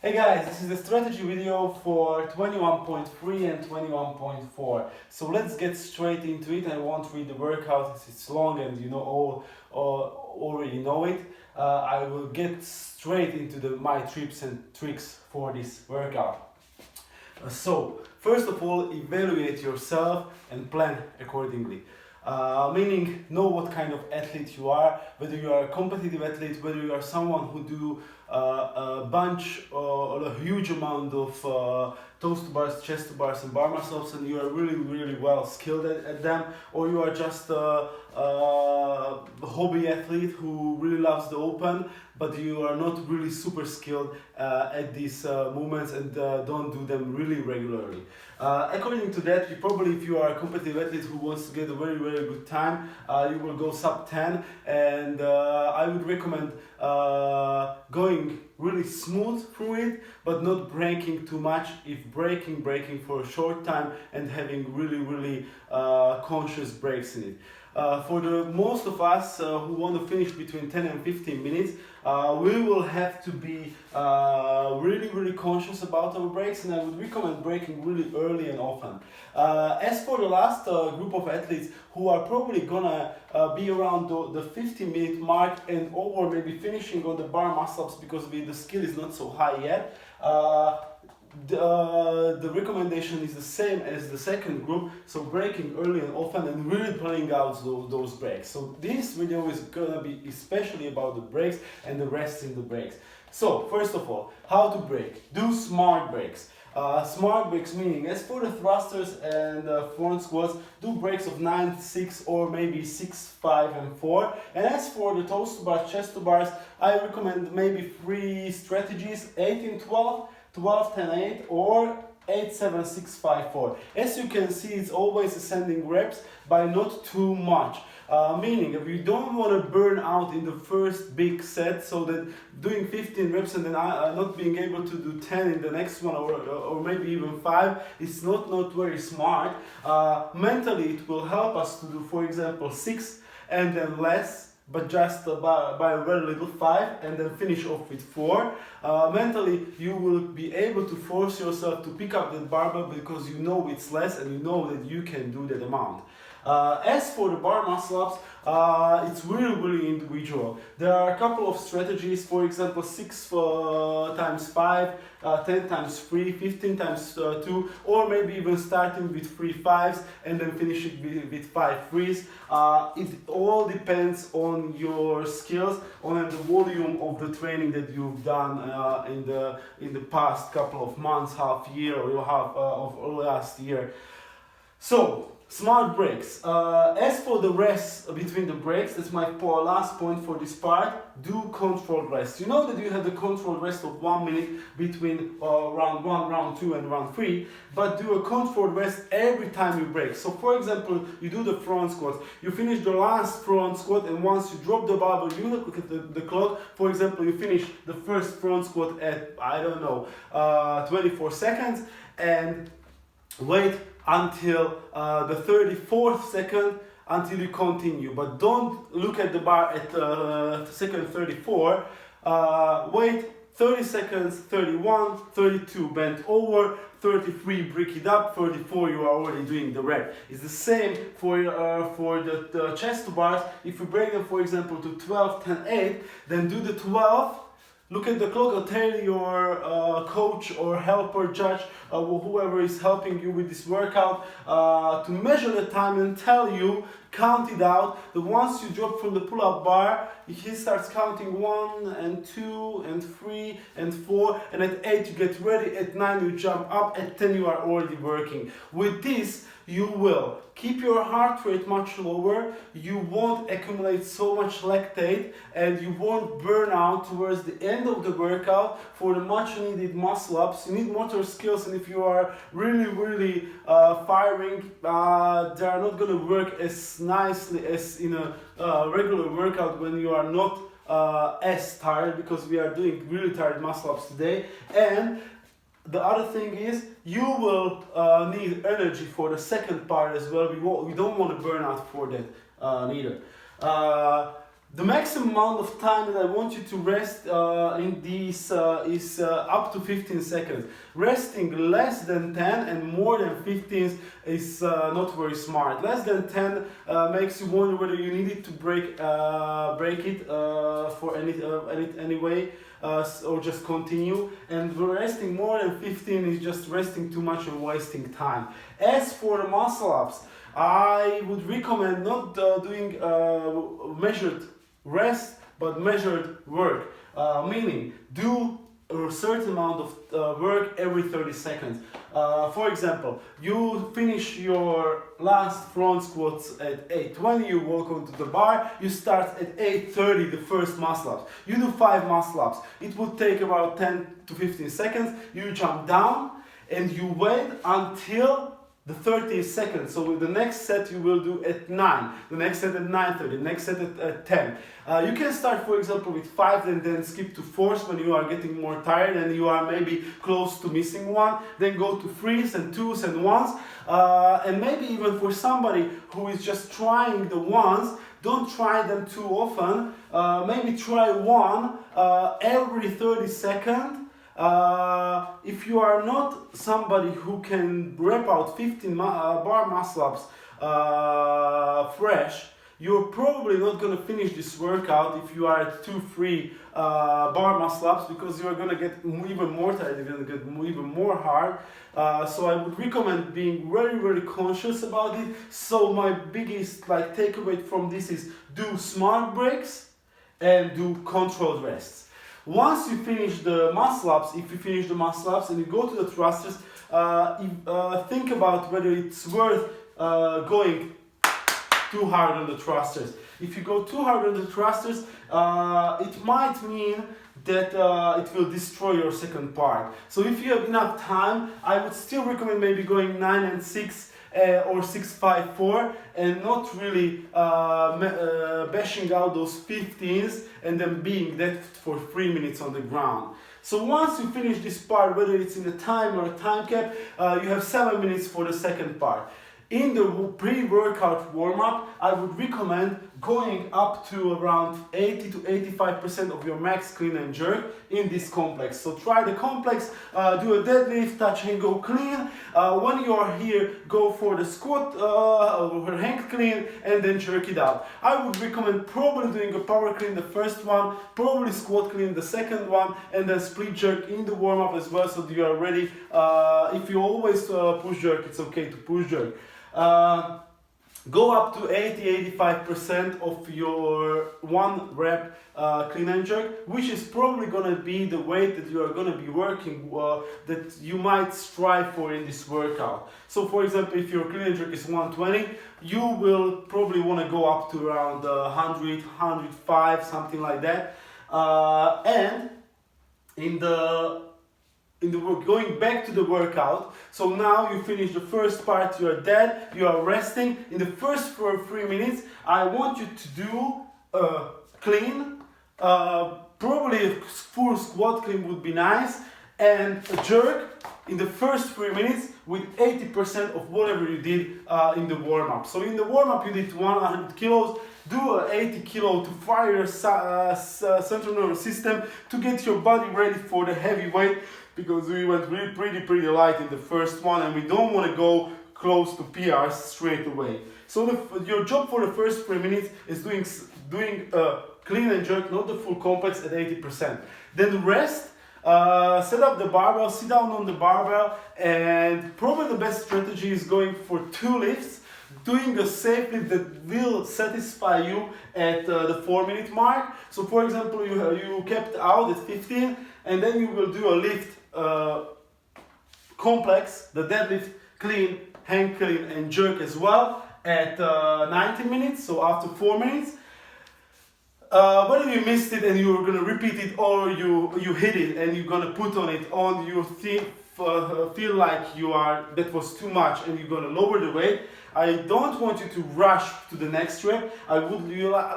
Hey guys, this is the strategy video for 21.3 and 21.4. So let's get straight into it. I won't read the workout as it's long and you know all already know it. I will get straight into my tips and tricks for this workout. So first of all, evaluate yourself and plan accordingly. Meaning, know what kind of athlete you are, whether you are a competitive athlete, whether you are someone who do a bunch or a huge amount of toes to bars, chest to bars and bar muscle-ups, and you are really well skilled at them, or you are just a hobby athlete who really loves the open, but you are not really super skilled at these movements and don't do them really regularly. According to that, if you are a competitive athlete who wants to get a very good time, you will go sub 10, and I would recommend going really smooth through it, but not breaking too much. If breaking for a short time and having really conscious breaks in it. For the most of us who want to finish between 10 and 15 minutes, we will have to be really conscious about our breaks, and I would recommend breaking really early and often. As for the last group of athletes who are probably gonna be around the 15-minute mark and or maybe finishing on the bar muscle-ups because the skill is not so high yet, the recommendation is the same as the second group, so breaking early and often and really planning out those breaks. So this video is gonna be especially about the breaks and the rest in the breaks. So first of all, how to break. Do smart breaks. Smart breaks meaning, as for the thrusters and front squats, do breaks of 9, 6 or maybe 6, 5 and 4. And as for the toes to bars, chest to bars, I recommend maybe 3 strategies: 18, 12, 12, 10, 8 or 8, 7, 6, 5, 4. As you can see, it's always ascending reps by not too much. Meaning, if you don't want to burn out in the first big set, so that doing 15 reps and then not being able to do 10 in the next one or maybe even 5, it's not very smart. Mentally, it will help us to do, for example, 6 and then less, but just by a very little 5 and then finish off with 4. Mentally, you will be able to force yourself to pick up that barbell because you know it's less and you know that you can do that amount. As for the bar muscle-ups, it's really individual. There are a couple of strategies, for example 6 times 5, 10 times 3, 15 times 2, or maybe even starting with 3 5s and then finishing with 5 3s. It all depends on your skills, on the volume of the training that you've done in the past couple of months, half year or half of last year. So, smart breaks. As for the rest between the breaks, that's my last point for this part. Do controlled rest. You know that you have the controlled rest of 1 minute between round 1, round 2 and round 3, but do a controlled rest every time you break. So for example, you do the front squat, you finish the last front squat, and once you drop the barbell, you look at the clock. For example, you finish the first front squat at, I don't know, 24 seconds, and wait until the 34th second until you continue, but don't look at the bar at second 34. Wait 30 seconds, 31, 32, bend over, 33, break it up, 34, you are already doing the rep. It's the same for the chest to bars. If you break them, for example, to 12, 10, 8, then do the 12. Look at the clock or tell your coach or helper, judge, whoever is helping you with this workout to measure the time and tell you, count it out, that once you drop from the pull-up bar, he starts counting 1 and 2 and 3 and 4, and at 8 you get ready, at 9 you jump up, at 10 you are already working. With this, you will keep your heart rate much lower, you won't accumulate so much lactate, and you won't burn out towards the end of the workout for the much needed muscle ups. You need motor skills, and if you are really firing, they are not going to work as nicely as in a regular workout when you are not as tired, because we are doing really tired muscle ups today. And the other thing is, you will need energy for the second part as well. We don't want to burn out for that neither. The maximum amount of time that I want you to rest in these is up to 15 seconds. Resting less than 10 and more than 15 is not very smart. Less than 10 makes you wonder whether you needed to break it for any way. Or just continue, and resting more than 15 is just resting too much and wasting time. As for the muscle ups, I would recommend not doing measured rest but measured work, meaning do a certain amount of work every 30 seconds. For example, you finish your last front squats at 8:20, you walk onto the bar, you start at 8:30 the first muscle ups. You do 5 muscle ups. It would take about 10 to 15 seconds. You jump down and you wait until the 30 seconds. So the next set you will do at 9, the next set at 9:30, the next set at 10. You can start, for example, with 5 and then skip to 4s when you are getting more tired and you are maybe close to missing one. Then go to 3s and 2s and 1s. And maybe even for somebody who is just trying the 1s, don't try them too often. Maybe try one every 30 seconds. If you are not somebody who can rep out 15 bar muscle ups fresh, you're probably not going to finish this workout if you are at 2-3 bar muscle ups, because you're going to get even more tired, you're going to get even more hard. So I would recommend being very conscious about it. So my biggest takeaway from this is do smart breaks and do controlled rests. Once you finish the muscle ups, if you finish the muscle ups and you go to the thrusters, think about whether it's worth going too hard on the thrusters. If you go too hard on the thrusters, it might mean that it will destroy your second part. So if you have enough time, I would still recommend maybe going 9 and 6 or 6-5-4 and not really bashing out those 15s and then being that for 3 minutes on the ground. So once you finish this part, whether it's in a time or a time cap, you have 7 minutes for the second part. In the pre-workout warm-up, I would recommend going up to around 80 to 85% of your max clean and jerk in this complex. So try the complex, do a deadlift, touch and go clean. When you are here, go for the squat or hang clean and then jerk it out. I would recommend probably doing a power clean the first one, probably squat clean the second one, and then split jerk in the warm-up as well, so that you are ready. If you always push jerk, it's okay to push jerk. Go up to 80-85% of your 1 rep clean and jerk, which is probably going to be the weight that you are going to be working, that you might strive for in this workout. So for example, if your clean and jerk is 120, you will probably want to go up to around 100, 105, something like that. And going back to the workout, so now you finish the first part, you are dead, you are resting. In the first 3 minutes, I want you to do a clean, probably a full squat clean would be nice, and a jerk in the first 3 minutes with 80% of whatever you did in the warm-up. So in the warm-up you did 100 kilos, do a 80 kilo to fire your central nervous system to get your body ready for the heavy weight, because we went really pretty light in the first one and we don't want to go close to PRs straight away. So your job for the first 3 minutes is doing a clean and jerk, not the full complex, at 80%. Then rest, set up the barbell, sit down on the barbell, and probably the best strategy is going for 2 lifts, doing a safe lift that will satisfy you at the 4-minute mark. So for example, you kept out at 15 and then you will do a lift complex, the deadlift, clean, hang clean and jerk as well at 90 minutes, so after 4 minutes. Whether you missed it and you're going to repeat it, or you hit it and you're going to put on it on, you feel like that was too much and you're going to lower the weight, I don't want you to rush to the next rep. I would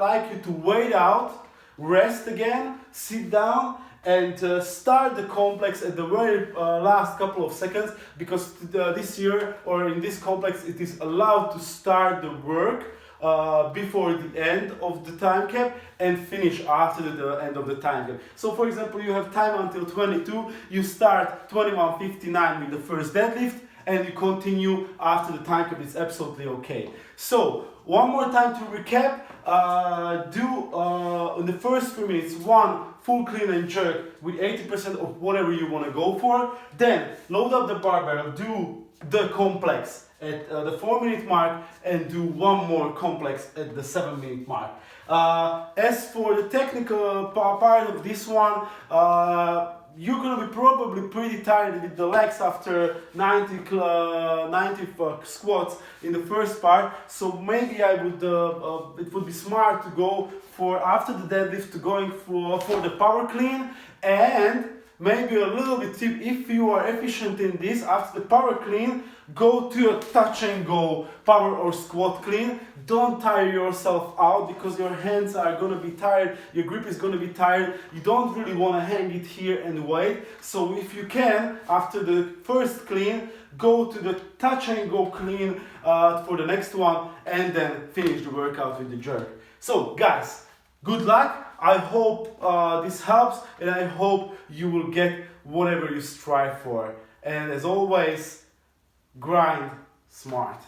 like you to wait out, rest again, sit down, and start the complex at the very last couple of seconds, because this year or in this complex it is allowed to start the work before the end of the time cap and finish after the end of the time cap. So for example, you have time until 22, you start 21:59 with the first deadlift and you continue after the time cap. It's absolutely okay. So one more time to recap, in the first 3 minutes, one full clean and jerk with 80% of whatever you want to go for. Then load up the barbell, do the complex at the 4-minute mark and do one more complex at the 7-minute mark. As for the technical part of this one, you're gonna be probably pretty tired with the legs after 90 squats in the first part. So maybe I would, it would be smart to go for after the deadlift to going for the power clean, and maybe a little bit tip, if you are efficient in this, after the power clean, go to a touch and go power or squat clean. Don't tire yourself out because your hands are gonna be tired, your grip is gonna be tired. You don't really wanna hang it here and wait. So if you can, after the first clean, go to the touch and go clean for the next one and then finish the workout with the jerk. So guys, good luck. I hope this helps and I hope you will get whatever you strive for. And as always, grind smart.